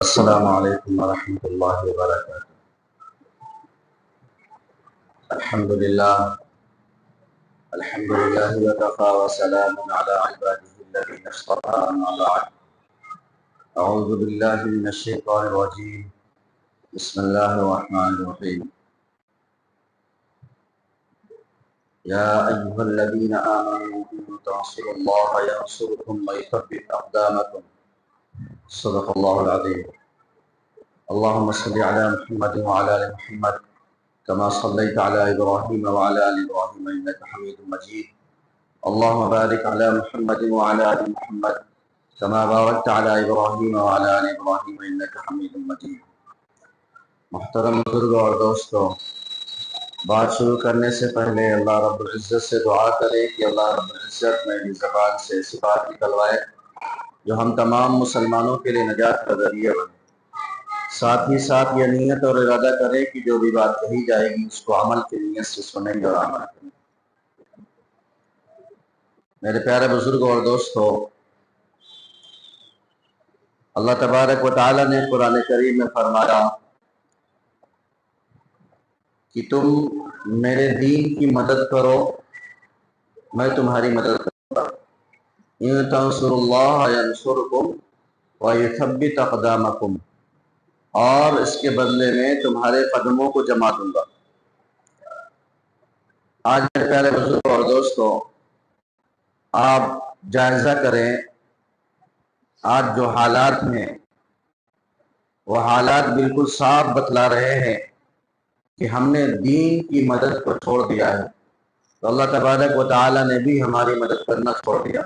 السلام علیکم ورحمۃ اللہ وبرکاتہ۔ الحمدللہ وکفی وسلام علی عباده الذین اصطفى، اما بعد۔ اعوذ باللہ من الشیطان الرجیم، بسم اللہ الرحمن الرحیم۔ یا ایھا الذین آمنوا ان تنصروا اللہ ینصرکم ویثبت اقدامکم، صدق اللہ العظیم۔ اللهم صل على محمد وعلى آل محمد كما صليت على إبراهيم وعلى آل إبراهيم إنك حميد مجيد۔ اللهم بارك على محمد وعلى آل محمد كما باركت على إبراهيم وعلى آل إبراهيم إنك حميد مجيد۔ محترم بزرگوں اور دوستوں، بات شروع کرنے سے پہلے اللہ رب العزت سے دعا کریں کہ اللہ رب العزت میری زبان سے ایسی بات نکلوائے جو ہم تمام مسلمانوں کے لیے نجات کا ذریعہ بنے۔ ساتھ ہی ساتھ یہ نیت اور ارادہ کریں کہ جو بھی بات کہی جائے گی اس کو عمل کی نیت سے سنیں گے اور عمل کریں گے۔ میرے پیارے بزرگوں اور دوستوں، اللہ تبارک و تعالی نے قرآن کریم میں فرمایا کہ تم میرے دین کی مدد کرو، میں تمہاری مدد کروں گا۔ ان تنصروا اللہ ینصرکم ویثبت اقدامکم، اور اس کے بدلے میں تمہارے قدموں کو جما دوں گا۔ آج میرے پیارے بزرگوں اور دوستوں، آپ جائزہ کریں، آج جو حالات ہیں وہ حالات بالکل صاف بتلا رہے ہیں کہ ہم نے دین کی مدد کو چھوڑ دیا ہے، تو اللہ تبارک و تعالی نے بھی ہماری مدد کرنا چھوڑ دیا۔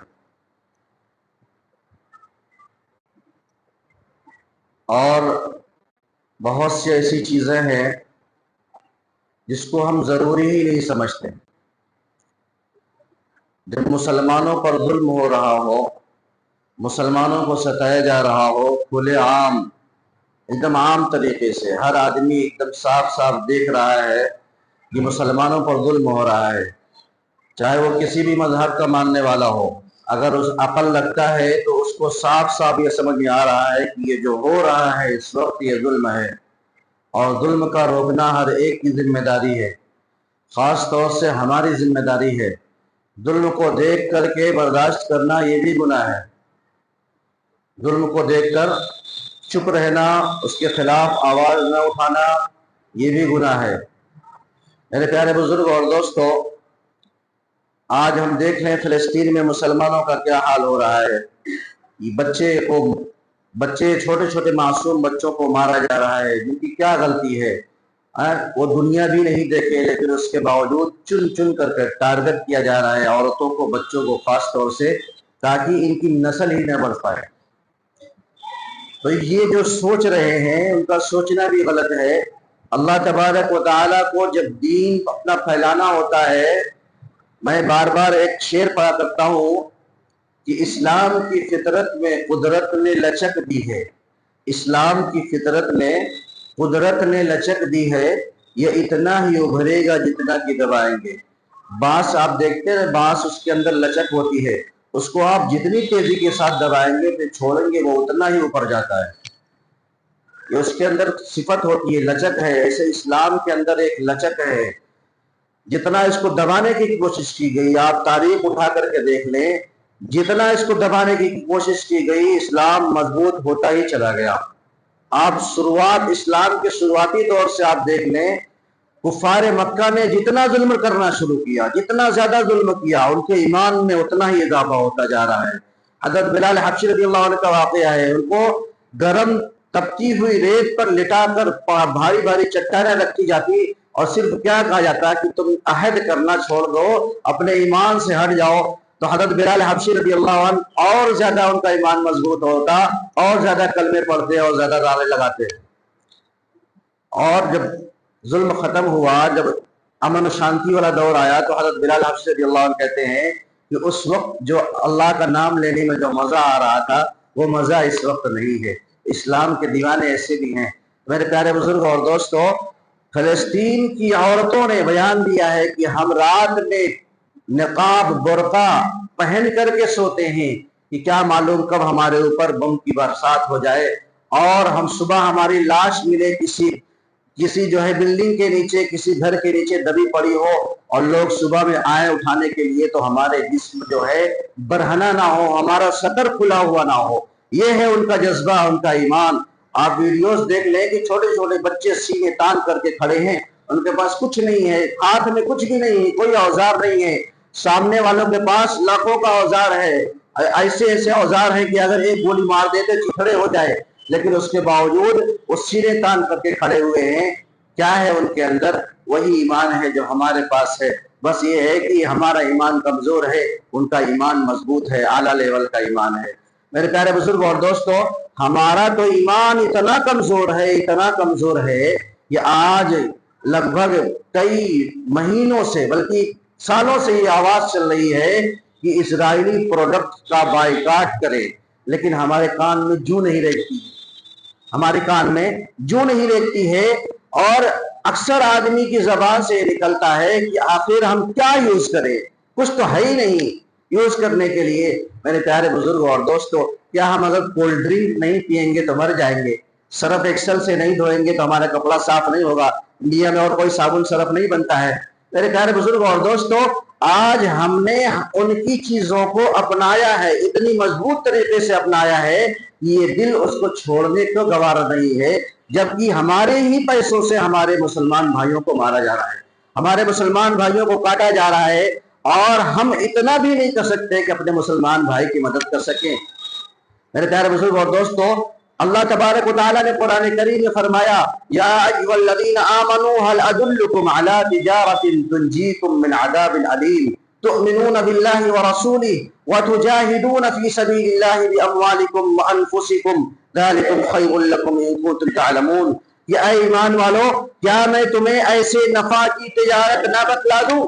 اور بہت سی ایسی چیزیں ہیں جس کو ہم ضروری ہی نہیں سمجھتے۔ جب مسلمانوں پر ظلم ہو رہا ہو، مسلمانوں کو ستایا جا رہا ہو، کھلے عام ایک دم عام طریقے سے ہر آدمی ایک دم صاف صاف دیکھ رہا ہے کہ مسلمانوں پر ظلم ہو رہا ہے، چاہے وہ کسی بھی مذہب کا ماننے والا ہو، اگر اس عقل رکھتا ہے تو اس کو صاف صاف یہ سمجھ میں آ رہا ہے کہ یہ جو ہو رہا ہے اس وقت یہ ظلم ہے، اور ظلم کا روکنا ہر ایک کی ذمہ داری ہے، خاص طور سے ہماری ذمہ داری ہے۔ ظلم کو دیکھ کر کے برداشت کرنا یہ بھی گناہ ہے، ظلم کو دیکھ کر چپ رہنا، اس کے خلاف آواز نہ اٹھانا، یہ بھی گناہ ہے۔ میرے پیارے بزرگ اور دوستو، آج ہم دیکھ لیں فلسطین میں مسلمانوں کا کیا حال ہو رہا ہے۔ بچے چھوٹے چھوٹے معصوم بچوں کو مارا جا رہا ہے، جن کی کیا غلطی ہے، وہ دنیا بھی نہیں دیکھے، لیکن اس کے باوجود چن چن کر کے ٹارگٹ کیا جا رہا ہے، عورتوں کو، بچوں کو خاص طور سے، تاکہ ان کی نسل ہی نہ بڑھ پائے۔ تو یہ جو سوچ رہے ہیں ان کا سوچنا بھی غلط ہے۔ اللہ تبارک و تعالیٰ کو جب دین اپنا پھیلانا ہوتا ہے، میں بار بار ایک شعر پڑھا کرتا ہوں کہ اسلام کی فطرت میں قدرت نے لچک دی ہے، اسلام کی فطرت میں قدرت نے لچک دی ہے، یہ اتنا ہی ابھرے گا جتنا کہ دبائیں گے۔ بانس آپ دیکھتے ہیں، بانس اس کے اندر لچک ہوتی ہے، اس کو آپ جتنی تیزی کے ساتھ دبائیں گے پھر چھوڑیں گے وہ اتنا ہی اوپر جاتا ہے، یہ اس کے اندر صفت ہوتی ہے، لچک ہے۔ ایسے اسلام کے اندر ایک لچک ہے، جتنا اس کو دبانے کی کوشش کی گئی، آپ تاریخ اٹھا کر کے دیکھ لیں، جتنا اس کو دبانے کی کوشش کی گئی اسلام مضبوط ہوتا ہی چلا گیا۔ آپ اسلام کے شروعاتی دور سے آپ دیکھ لیں، کفار مکہ نے جتنا ظلم کرنا شروع کیا، جتنا زیادہ ظلم کیا، ان کے ایمان میں اتنا ہی اضافہ ہوتا جا رہا ہے۔ حضرت بلال حبشی رضی اللہ عنہ کا واقعہ ہے، ان کو گرم تپتی ہوئی ریت پر لٹا کر بھاری بھاری چٹانیں رکھی جاتی اور صرف کیا کہا جاتا کہ تم عہد کرنا چھوڑ دو، اپنے ایمان سے ہٹ جاؤ، تو حضرت بلال حبشی رضی اللہ عنہ اور زیادہ ان کا ایمان مضبوط ہوتا، اور زیادہ کلمے پڑھتے اور زیادہ نعرے لگاتے۔ اور جب ظلم ختم ہوا، جب امن و شانتی والا دور آیا، تو حضرت بلال حبشی رضی اللہ عنہ کہتے ہیں کہ اس وقت جو اللہ کا نام لینے میں جو مزہ آ رہا تھا وہ مزہ اس وقت نہیں ہے۔ اسلام کے دیوانے ایسے بھی ہیں۔ میرے پیارے بزرگ اور دوستو، فلسطین کی عورتوں نے بیان دیا ہے کہ ہم رات میں نقاب برقع پہن کر کے سوتے ہیں کہ کیا معلوم کب ہمارے اوپر بم کی برسات ہو جائے اور ہم صبح ہماری لاش ملے کسی جو ہے بلڈنگ کے نیچے، کسی گھر کے نیچے دبی پڑی ہو، اور لوگ صبح میں آئے اٹھانے کے لیے، تو ہمارے جسم جو ہے برہنہ نہ ہو، ہمارا صدر کھلا ہوا نہ ہو. یہ ہے ان کا جذبہ، ان کا ایمان. آپ ویڈیوز دیکھ لیں کہ چھوٹے چھوٹے بچے سینے تان کر کے کھڑے ہیں، ان کے پاس کچھ نہیں ہے، ہاتھ میں کچھ بھی نہیں ہے، کوئی اوزار نہیں ہے. سامنے والوں کے پاس لاکھوں کا اوزار ہے، ایسے ایسے اوزار ہیں کہ اگر ایک گولی مار دیتے چچڑے ہو جائے، لیکن اس کے باوجود وہ سینے تان کر کے کھڑے ہوئے ہیں. کیا ہے ان کے اندر؟ وہی ایمان ہے جو ہمارے پاس ہے. بس یہ ہے کہ ہمارا ایمان کمزور ہے، ان کا ایمان مضبوط ہے، اعلیٰ لیول کا ایمان ہے. میرے پیارے بزرگ اور دوستو، ہمارا تو ایمان اتنا کمزور ہے کہ آج لگ بھگ کئی مہینوں سے بلکہ سالوں سے یہ آواز چل رہی ہے کہ اسرائیلی پروڈکٹ کا بائیکاٹ کرے، لیکن ہمارے کان میں جوں نہیں ریگتی ہے. اور اکثر آدمی کی زبان سے نکلتا ہے کہ آخر ہم کیا یوز کریں، کچھ تو ہے ہی نہیں یوز کرنے کے لیے. میرے پیارے بزرگ اور دوستو، کیا ہم اگر کولڈ ڈرنک نہیں پیئیں گے تو مر جائیں گے؟ سرف ایکسل سے نہیں دھوئیں گے تو ہمارا کپڑا صاف نہیں ہوگا؟ انڈیا میں اور کوئی صابن سرف نہیں بنتا ہے. میرے پیارے بزرگ اور دوستو، آج ہم نے ان کی چیزوں کو اپنایا ہے، اتنی مضبوط طریقے سے اپنایا ہے کہ یہ دل اس کو چھوڑنے کو گوارا نہیں ہے، جبکہ ہمارے ہی پیسوں سے ہمارے مسلمان بھائیوں کو مارا جا رہا ہے، ہمارے مسلمان بھائیوں کو کاٹا جا رہا ہے، اور ہم اتنا بھی نہیں کر سکتے کہ اپنے مسلمان بھائی کی مدد کر سکیں. میرے پیارے بزرگ اور دوستو، اللہ تبارک و تعالیٰ نے قرآن کریم میں فرمایا، یا ایھا الذین آمنوا هل ادلکم علی تجارۃ تنجیکم من عذاب علیم تؤمنون باللہ ورسولہ وتجاہدون فی سبیل اللہ باموالکم وانفسکم ذلکم خیر لکم ان کنتم تعلمون. کہ اے ایمان والو، کیا میں تمہیں ایسے نفع کی تجارت نہ بتلا دوں؟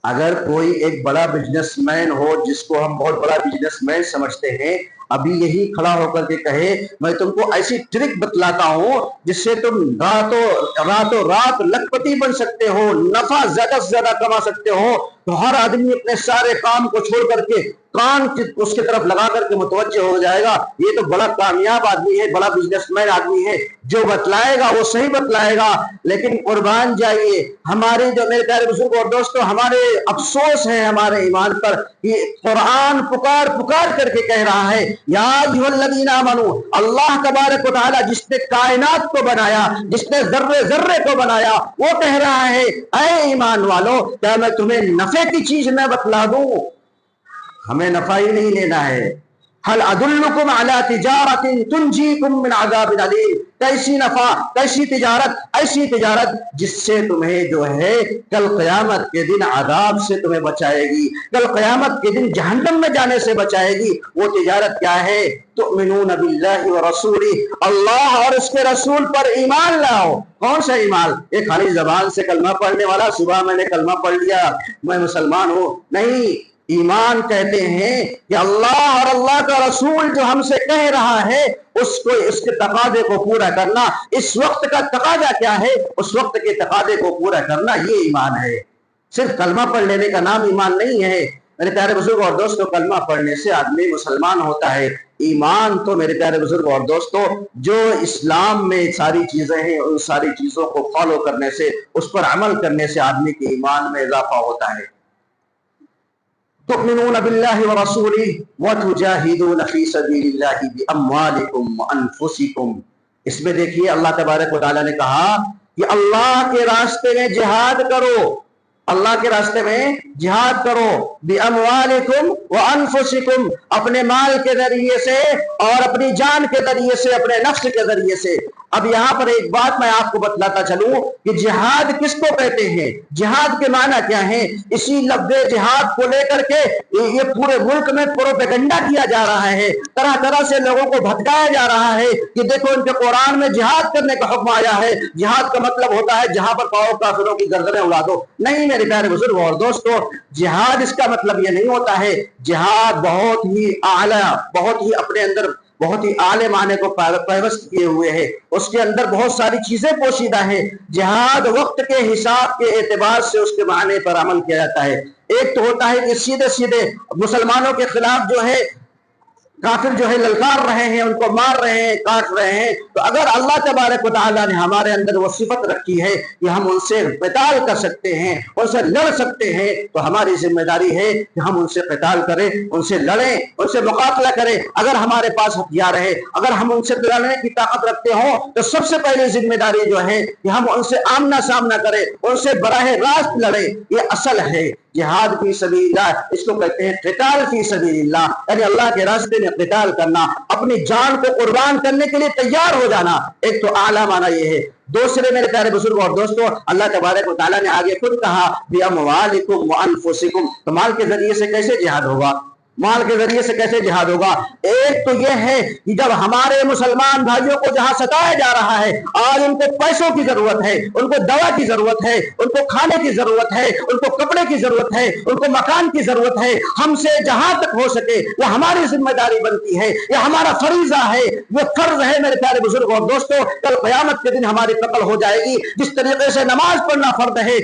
اگر کوئی ایک بڑا بزنس مین ہو، جس کو ہم بہت بڑا بزنس مین سمجھتے ہیں، ابھی یہی کھڑا ہو کر کے کہے میں تم کو ایسی ٹرک بتلاتا ہوں جس سے تم راتوں رات لکھپتی بن سکتے ہو، نفع زیادہ سے زیادہ کما سکتے ہو، تو ہر آدمی اپنے سارے کام کو چھوڑ کر کے کان اس کی طرف لگا کر کے متوجہ ہو جائے گا. یہ تو بڑا کامیاب آدمی ہے، بڑا بزنس مین آدمی ہے، جو بتلائے گا وہ صحیح بتلائے گا. لیکن قربان جائیے، ہمارے جو میرے پیارے بزرگ اور دوستو، ہمارے افسوس ہے ہمارے ایمان پر کہ قرآن پکار کر کے کہہ رہا ہے، یا ایھا الذین آمنوا، اللہ تبارک و تعالی جس نے کائنات کو بنایا، جس نے ذرے ذرے کو بنایا، وہ کہہ رہا ہے اے ایمان والو، کیا میں تمہیں نفع کی چیز نہ بتلا دوں؟ ہمیں نفع ہی نہیں لینا ہے. هل ادلکم علی تجارۃ تنجیکم من عذاب علیم. کیسی نفع، کیسی تجارت؟ ایسی تجارت جس سے تمہیں جو ہے کل قیامت کے دن عذاب سے تمہیں بچائے گی، کل قیامت کے دن جہنم میں جانے سے بچائے گی. وہ تجارت کیا ہے؟ تؤمنون باللہ ورسولہ، اللہ اور اس کے رسول پر ایمان لاؤ. کون سا ایمان؟ ایک خالی زبان سے کلمہ پڑھنے والا، صبح میں نے کلمہ پڑھ لیا میں مسلمان ہوں، نہیں. ایمان کہتے ہیں کہ اللہ اور اللہ کا رسول جو ہم سے کہہ رہا ہے اس کے تقاضے کو پورا کرنا. اس وقت کا تقاضا کیا ہے؟ اس وقت کے تقاضے کو پورا کرنا، یہ ایمان ہے. صرف کلمہ پڑھ لینے کا نام ایمان نہیں ہے. میرے پیارے بزرگ اور دوستو، کلمہ پڑھنے سے آدمی مسلمان ہوتا ہے. ایمان تو میرے پیارے بزرگ اور دوستو، جو اسلام میں ساری چیزیں ہیں، ان ساری چیزوں کو فالو کرنے سے، اس پر عمل کرنے سے آدمی کے ایمان میں اضافہ ہوتا ہے. تؤمنون باللہ ورسولہ وتجاہدون فی سبیل اللہ باموالکم وانفسکم. اس میں دیکھیے اللہ تبارک و تعالیٰ نے کہا کہ اللہ کے راستے میں جہاد کرو، اللہ کے راستے میں جہاد کرو، باموالکم وانفسکم، اپنے مال کے ذریعے سے اور اپنی جان کے ذریعے سے، اپنے نفس کے ذریعے سے. اب یہاں پر ایک بات میں آپ کو بتلاتا چلوں کہ جہاد کس کو کہتے ہیں، جہاد کے معنی کیا ہے. اسی لفظ جہاد کو لے کر کے یہ پورے ملک میں پروپیگنڈا کیا جا رہا ہے، طرح طرح سے لوگوں کو بھٹکایا جا رہا ہے کہ دیکھو ان کے قرآن میں جہاد کرنے کا حکم آیا ہے، جہاد کا مطلب ہوتا ہے جہاں پر پاؤ کافروں کی گردنیں اڑا دو. نہیں میرے پیارے بزرگ اور دوستو، جہاد اس کا مطلب یہ نہیں ہوتا ہے. جہاد بہت ہی اعلیٰ، بہت ہی اپنے اندر بہت ہی اعلی معنی کو پیوست کیے ہوئے ہے، اس کے اندر بہت ساری چیزیں پوشیدہ ہیں. جہاد وقت کے حساب کے اعتبار سے اس کے معنی پر عمل کیا جاتا ہے. ایک تو ہوتا ہے کہ سیدھے سیدھے مسلمانوں کے خلاف جو ہے काफिर जो है ललकार रहे हैं, उनको मार रहे हैं, काट रहे हैं। तो अगर अल्लाह तबारक व तआला ने हमारे अंदर वो सिफत रखी है कि हम उनसे क़िताल कर सकते हैं, उनसे लड़ सकते हैं, तो हमारी जिम्मेदारी है कि हम उनसे क़िताल करें, उनसे लड़ें, उनसे मुकाबला करें। अगर हमारे पास हथियार है, अगर हम उनसे लड़ने की ताकत रखते हो, तो सबसे पहली जिम्मेदारी जो है कि हम उनसे आमना सामना करें, उनसे बराह रास्त लड़ें। ये असल है जिहाद फी सबीलिल्लाह, इसको कहते हैं क़िताल फी सबीलिल्लाह, यानी अल्लाह के रास्ते में क़िताल करना, अपनी जान को कुर्बान करने के लिए तैयार हो जाना। एक तो आला माना ये है। दूसरे मेरे प्यारे बुजुर्ग और दोस्तों, अल्लाह तबारक व तआला ने आगे खुद कहा बिअमवालिकुम व अनफुसिकुम, तो माल के जरिए से कैसे जिहाद होगा, माल के जरिए से कैसे जिहाद होगा। एक तो यह है कि जब हमारे मुसलमान भाइयों को जहां सताया जा रहा है, आज उनको पैसों की जरूरत है, उनको दवा की जरूरत है, उनको खाने की जरूरत है, उनको कपड़े की जरूरत है, उनको मकान की जरूरत है, हमसे जहां तक हो सके यह हमारी जिम्मेदारी बनती है, यह हमारा फरीजा है, वो फर्ज है मेरे प्यारे बुजुर्ग और दोस्तों। कल क़यामत के दिन हमारी नकल हो जाएगी। जिस तरीके से नमाज पढ़ना फर्ज है,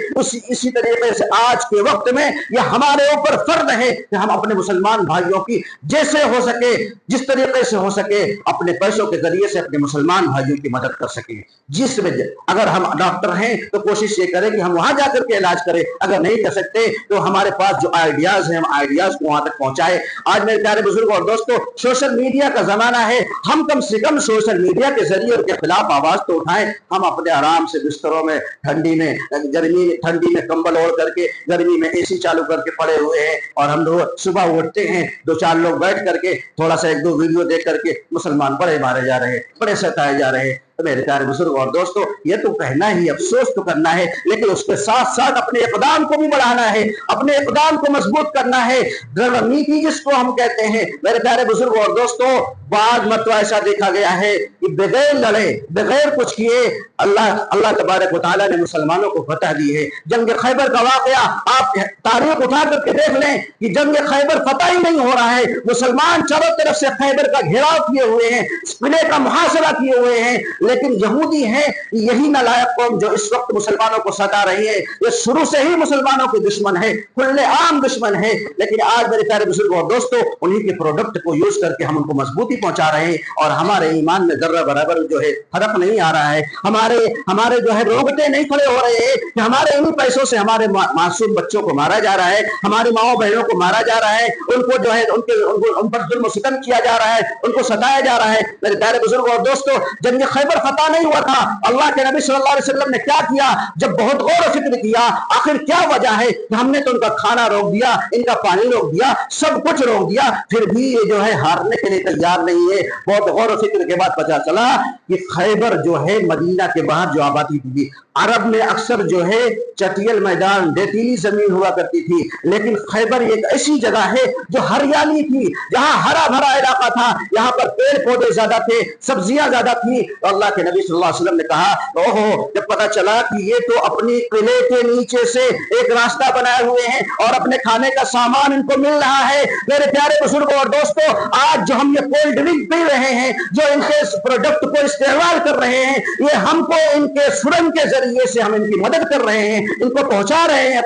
इसी तरीके से आज के वक्त में यह हमारे ऊपर फर्ज है कि हम अपने मुसलमान भाइयों की जैसे हो सके, जिस तरीके से हो सके, अपने पैसों के जरिए से अपने मुसलमान भाइयों की मदद कर सके। जिसमें अगर हम डॉक्टर हैं तो कोशिश ये करें कि हम वहां जाकर के इलाज करें, अगर नहीं कर सकते तो हमारे पास जो आइडियाज हैं, हम आइडियाज को वहां तक पहुंचाएं। आज मेरे प्यारे बुजुर्ग और दोस्तों, सोशल मीडिया का जमाना है, हम कम से कम सोशल मीडिया के जरिए उनके खिलाफ आवाज तो उठाएं। हम अपने आराम से बिस्तरों में ठंडी में, ठंडी में कंबल ओढ़ करके, गर्मी में एसी चालू करके पड़े हुए हैं, और हम लोग सुबह उठते हैं, दो चार लोग बैठ करके थोड़ा सा एक दो वीडियो देख करके मुसलमान बड़े मारे जा रहे हैं, बड़े सताए जा रहे हैं। तो मेरे प्यारे बुजुर्ग और दोस्तों, ये तो कहना ही, अफसोस तो करना है, लेकिन उसके साथ साथ अपने इक़दाम को भी बढ़ाना है, अपने इक़दाम को मजबूत करना है। रणनीति जिसको हम कहते हैं मेरे प्यारे बुजुर्ग और दोस्तों, बाद मरतबा ऐसा देखा गया है कि बगैर लड़े, बगैर कुछ किए अल्लाह तबारक व तआला ने मुसलमानों को फतह दी है। जंग खैबर का वाक़या आप तारीख उठा करके देख लें कि जंग खैबर फतह ही नहीं हो रहा है। मुसलमान चारों तरफ से खैबर का घेराव किए हुए हैं, किले का मुहासरा किए हुए हैं, लेकिन यहूदी हैं, यही नालायक कौम जो इस वक्त मुसलमानों को सता रही है, ये शुरू से ही मुसलमानों के दुश्मन है, खुले आम दुश्मन है। लेकिन आज मेरे प्यारे बुजुर्ग और दोस्तों, उन्हीं के प्रोडक्ट को यूज करके हम उनको मजबूती पहुंचा रहे हैं, और हमारे ईमान में जर्रा बराबर जो है फर्क नहीं आ रहा है। हमारे जो है रोंगटे नहीं खड़े हो रहे हैं कि हमारे इन पैसों से हमारे मासूम बच्चों को मारा जा रहा है, हमारी माओ बहनों को मारा जा रहा है, उनको जो है उन पर जुल्म सितम किया जा रहा है, उनको सताया जा रहा है। मेरे प्यारे बुजुर्ग और दोस्तों, जंग खैबर फतह नहीं हुआ था, अल्लाह के नबी सल्लल्लाहु अलैहि वसल्लम ने क्या किया, जब बहुत गौर फिक्र किया, आखिर क्या वजह है कि हमने तो उनका खाना रोक दिया, इनका पानी रोक दिया, सब कुछ रोक दिया, फिर भी ये जो है हारने के लिए तैयार नहीं है। बहुत गौर फिक्र के बाद पता चला कि खैबर जो है मदीना के बाहर जो आबादी थी, अरब में अक्सर जो है चटियल मैदान, रेतीली जमीन हुआ करती थी, लेकिन खैबर एक ऐसी जगह है जो हरियाली थी, जहां हरा भरा इलाका था, यहाँ पर पेड़ पौधे ज्यादा थे, सब्जियां ज्यादा थी। तो अल्लाह के नबी सल्लल्लाहु अलैहि वसल्लम ने कहा, ओहो, जब पता चला कि ये तो अपनी किले के नीचे से एक रास्ता बनाए हुए हैं और अपने खाने का सामान इनको मिल रहा है। मेरे प्यारे बुजुर्ग और दोस्तों, आज जो हम ये कोल्ड ड्रिंक पी रहे हैं, जो इनके प्रोडक्ट को इस्तेमाल कर रहे हैं, ये हमको इनके सुरंग के जरिए से हम इनकी मदद कर रहे हैं, इनको पहुंचा रहे हैं,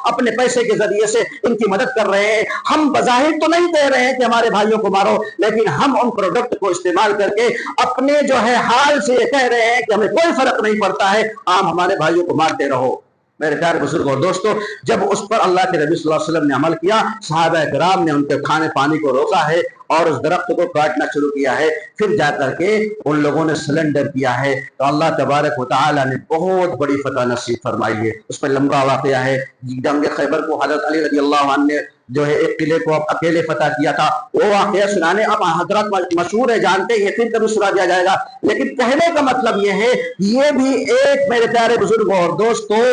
अपने पैसे के जरिए से इनकी मदद कर रहे हैं। हम बज़ाहिर तो नहीं कह रहे हैं कि हमारे भाइयों को मारो, लेकिन हम उन प्रोडक्ट को इस्तेमाल करके अपने जो है हाल से कह रहे हैं कि हमें कोई फर्क नहीं पड़ता है, आप हमारे भाइयों को मारते रहो। मेरे प्यारे बुजुर्ग और दोस्तों, जब उस पर अल्लाह के नबी सल्लल्लाहु अलैहि वसल्लम ने अमल किया, सहाबा किराम ने उनके खाने पानी को रोका है और उस दरख्त को काटना शुरू किया है, फिर जाकर के उन लोगों ने सरेंडर किया है, तो अल्लाह तबारक व तआला ने बहुत बड़ी फतह नसीब फरमाई है। उस पर लंबा वाक़या है, जंग खैबर को हज़रत अली रज़ियल्लाहु अन्हु ने जो है एक किले को अकेले फतह किया था, वो वाक़या सुनाने अब हजरत मशहूर है, जानते हैं, फिर कभी सुना दिया जाएगा। लेकिन कहने का मतलब ये है, ये भी एक मेरे प्यारे बुजुर्ग और दोस्तों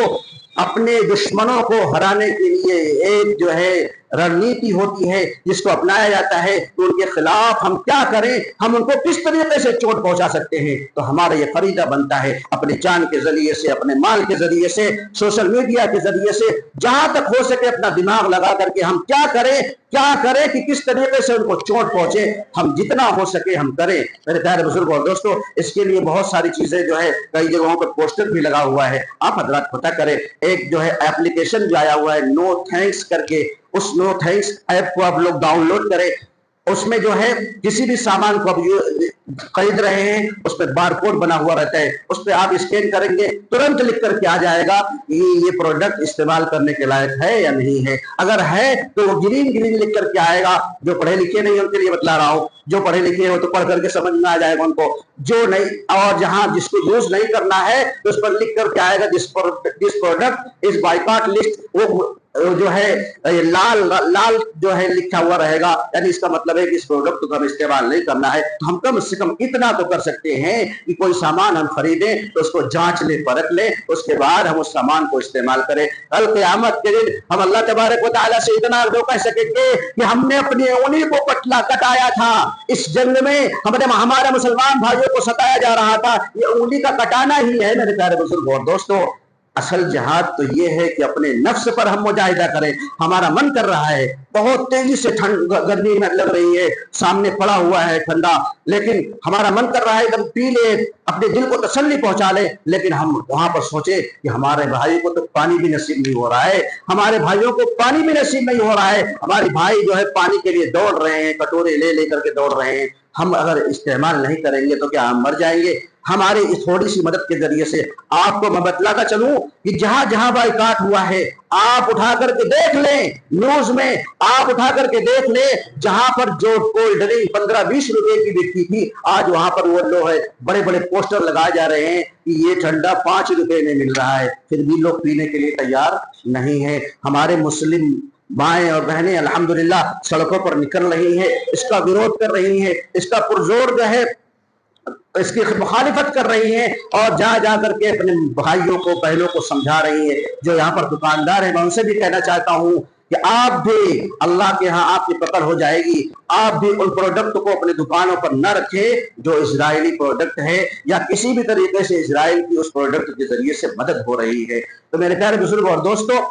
अपने दुश्मनों को हराने के लिए एक जो है रणनीति होती है, जिसको अपनाया जाता है कि उनके खिलाफ हम क्या करें, हम उनको किस तरीके से चोट पहुंचा सकते हैं। तो हमारा ये फरीदा बनता है अपने जान के जरिए से, अपने माल के जरिए से, सोशल मीडिया के जरिए से, जहां तक हो सके अपना दिमाग लगा करके हम क्या करें कि किस तरीके से उनको चोट पहुंचे, हम जितना हो सके हम करें। मेरे प्यारे बुजुर्ग और दोस्तों, इसके लिए बहुत सारी चीजें जो है, कई जगहों पर पोस्टर भी लगा हुआ है, आप हजरात पता करें। एक जो है एप्लीकेशन जो आया हुआ है नो थैंक्स करके, उस नो थैंक्स ऐप को आप लोग डाउनलोड करें। उसमें जो है किसी भी सामान को खरीद रहे हैं, उस पर बार कोड बना हुआ रहता है, उस पर आप स्कैन करेंगे तुरंत लिख करके आ जाएगा कि ये प्रोडक्ट इस्तेमाल करने के लायक है या नहीं है। अगर है तो वो ग्रीन ग्रीन लिख करके आएगा। जो पढ़े लिखे नहीं उनके लिए बतला रहा हूँ, जो पढ़े लिखे हो तो पढ़ करके समझ में आ जाएगा उनको, जो नहीं और जहां जिसको यूज नहीं करना है तो उस पर लिख करके आएगा this product is boycott list. वो जो है लाल लाल जो है लिखा हुआ रहेगा, यानी इसका मतलब है कि इस प्रोडक्ट को हम इस्तेमाल नहीं करना है। तो हम कम से कम इतना तो कर सकते हैं कि कोई सामान हम खरीदें तो उसको जांच ले परख ले, उसके बाद हम उस सामान को इस्तेमाल करें। कल क़यामत के दिन हम अल्लाह तबारक व तआला से इतना जो कह सकेंगे कि हमने अपनी उंगली को कटाया था इस जंग में, हमारे मुसलमान भाइयों को सताया जा रहा था, ये उंगली का कटाना ही है मेरे प्यारे बुजुर्ग और दोस्तों। असल जिहाद तो ये है कि अपने नफ्स पर हम मुजाहिदा करें। हमारा मन कर रहा है, बहुत तेजी से ठंड गर्मी में लग रही है, सामने पड़ा हुआ है ठंडा, लेकिन हमारा मन कर रहा है एकदम पी ले, अपने दिल को तसल्ली पहुंचा ले, लेकिन हम वहां पर सोचे कि हमारे भाई को तो पानी भी नसीब नहीं हो रहा है, हमारे भाइयों को पानी भी नसीब नहीं हो रहा है, हमारे भाई जो है पानी के लिए दौड़ रहे हैं, कटोरे ले लेकर के दौड़ रहे हैं। हम अगर इस्तेमाल नहीं करेंगे तो क्या हम मर जाएंगे? हमारे इस थोड़ी सी मदद के जरिए से आपको मैं बतलाता चलूं कि जहां जहां बाइकाट हुआ है आप उठा करके देख लें, न्यूज में आप उठा करके देख लें, जहां पर जो कोल्ड ड्रिंक 15-20 रुपए की बिकती थी, आज वहां पर वो लोग है बड़े बड़े पोस्टर लगाए जा रहे हैं कि ये ठंडा 5 रुपए में मिल रहा है, फिर भी लोग पीने के लिए तैयार नहीं है। हमारे मुस्लिम माएं और बहनें अल्हम्दुलिल्लाह सड़कों पर निकल रही हैं, इसका विरोध कर रही हैं, इसका पुरजोर जो है इसकी मुखालिफत कर रही हैं और जा जा करके अपने भाइयों को बहनों को समझा रही है। जो यहाँ पर दुकानदार है मैं उनसे भी कहना चाहता हूँ कि आप भी अल्लाह के यहाँ आपकी पकड़ हो जाएगी, आप भी उन प्रोडक्ट को अपने दुकानों पर न रखें जो इजरायली प्रोडक्ट है या किसी भी तरीके से इजराइल की उस प्रोडक्ट के जरिए से मदद हो रही है। तो मेरे प्यारे बुजुर्ग और दोस्तों,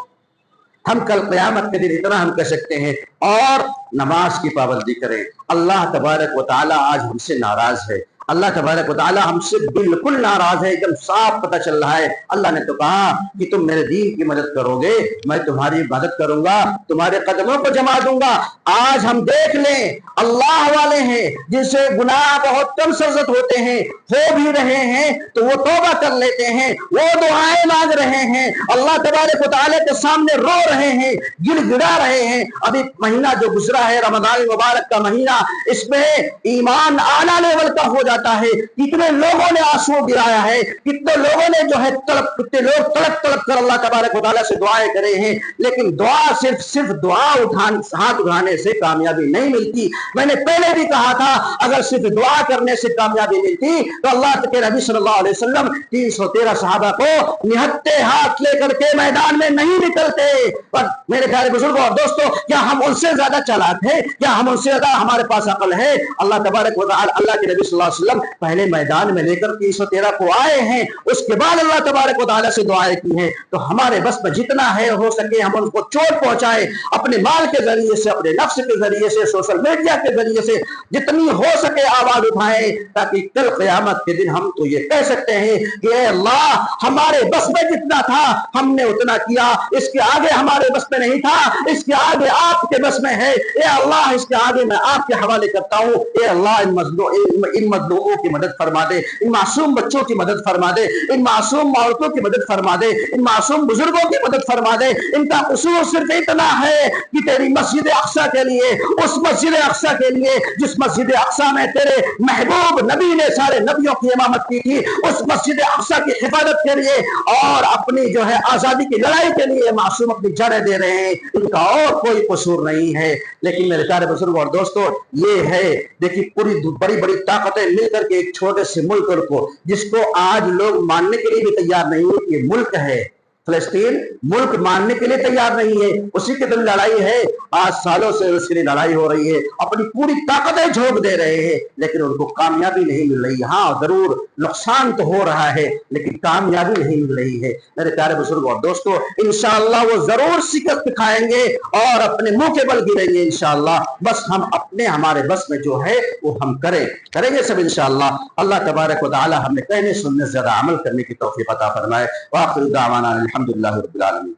हम कल क़यामत के दिन इतना हम कह सकते हैं और नमाज की पाबंदी करें। अल्लाह तबारक व तआला आज हमसे नाराज है, अल्लाह तबारक व तआला हमसे बिल्कुल नाराज है, एकदम साफ पता चल रहा है। अल्लाह ने तो कहा कि तुम मेरे दीन की मदद करोगे, मैं तुम्हारी मदद करूंगा, तुम्हारे कदमों को जमा दूंगा। आज हम देख लें अल्लाह वाले हैं जिनसे गुनाह बहुत कम सजत होते हैं, हो भी रहे हैं तो वो तौबा कर लेते हैं, वो दुआएं मांग रहे हैं, अल्लाह तबारक व तआला के सामने रो रहे हैं, गिड़गिड़ा रहे हैं। अभी महीना जो गुजरा है रमजान मुबारक का महीना, इसमें ईमान आला लेवल का हो जाता है। कितने लोगों ने आंसू गिराया है, कितने लोगों ने जो है कितने लोग तड़प तड़प कर अल्लाह तबारक व तआला से दुआएं करे हैं, लेकिन दुआ सिर्फ दुआ हाथ उठाने से कामयाबी नहीं मिलती। मैंने पहले भी कहा था अगर सिर्फ दुआ करने से कामयाबी मिलती तो अल्लाह के नबी सल्लल्लाहु अलैहि वसल्लम 313 सहाबा को निहत्ते हाथ लेकर के मैदान में नहीं निकलते। पर मेरे प्यारे बुजुर्गों और दोस्तों, क्या हम उनसे ज्यादा चालाक हैं? क्या हम उनसे ज्यादा हमारे पास अकल है? अल्लाह तबारक व तआला अल्लाह के नबी सल्लल्लाहु अलैहि वसल्लम पहले मैदान में लेकर 313 को आए हैं, उसके बाद अल्लाह तबारक व तआला से दुआएं की हैं। तो हमारे बस में जितना है हो सके हम उनको चोट पहुंचाए, अपने माल के जरिए से, अपने नफ्स के जरिए से, सोशल मीडिया के जरिए से जितनी हो सके आवाज उठाएं, ताकि कल क़यामत के दिन हम तो ये कह सकते हैं कि अल्लाह हमारे बस में जितना था हमने उतना किया, इसके आगे हमारे बस में नहीं था, इसके आगे आपके बस में है। ए अल्लाह, इसके आगे मैं आपके हवाले करता हूँ। ए अल्लाह, इन मजलूमों की मदद फरमा दे, इन मासूम बच्चों की मदद फरमा दे, इन मासूम औरतों की मदद फरमा दे, इन मासूम बुजुर्गों की मदद फरमा दे। इनका कसूर सिर्फ इतना है कि तेरी मस्जिद अक्सा के लिए, उस मस्जिद अक्सा के लिए जिस मस्जिद अक्सा में तेरे महबूब नबी ने सारे नबियों की इमामत की थी, उस मस्जिद अक्सा की हिफाजत के लिए और अपनी जो है आजादी की लड़ाई के लिए मासूम अपनी जड़ें दे रहे हैं, इनका और कोई कसूर नहीं है। लेकिन मेरे प्यारे बुजुर्ग और दोस्तों, ये है देखिए पूरी बड़ी बड़ी ताकतें मिलकर के एक छोटे से मुल्क को, जिसको आज लोग मानने के लिए भी तैयार नहीं है कि मुल्क है फिलिस्तीन, मुल्क मानने के लिए तैयार नहीं है, उसी के दिन लड़ाई है, आज सालों से उसके लिए लड़ाई हो रही है, अपनी पूरी ताकतें झोंक दे रहे हैं, लेकिन उनको कामयाबी नहीं मिल रही। हाँ, जरूर नुकसान तो हो रहा है लेकिन कामयाबी नहीं मिल रही है। मेरे प्यारे बुजुर्ग और दोस्तों, इंशाअल्लाह वो जरूर शिकस्त खाएंगे और अपने मुंह के बल गिरेंगे इंशाअल्लाह। बस हम अपने हमारे बस में जो है वो हम करेंगे सब इंशाअल्लाह। अल्लाह तबारक व तआला हमें कहने सुनने से ज्यादा अमल करने की तौफीक अता फरमाए। व आखिर दावाना अल्हम्दुलिल्लाहि रब्बिल आलमीन।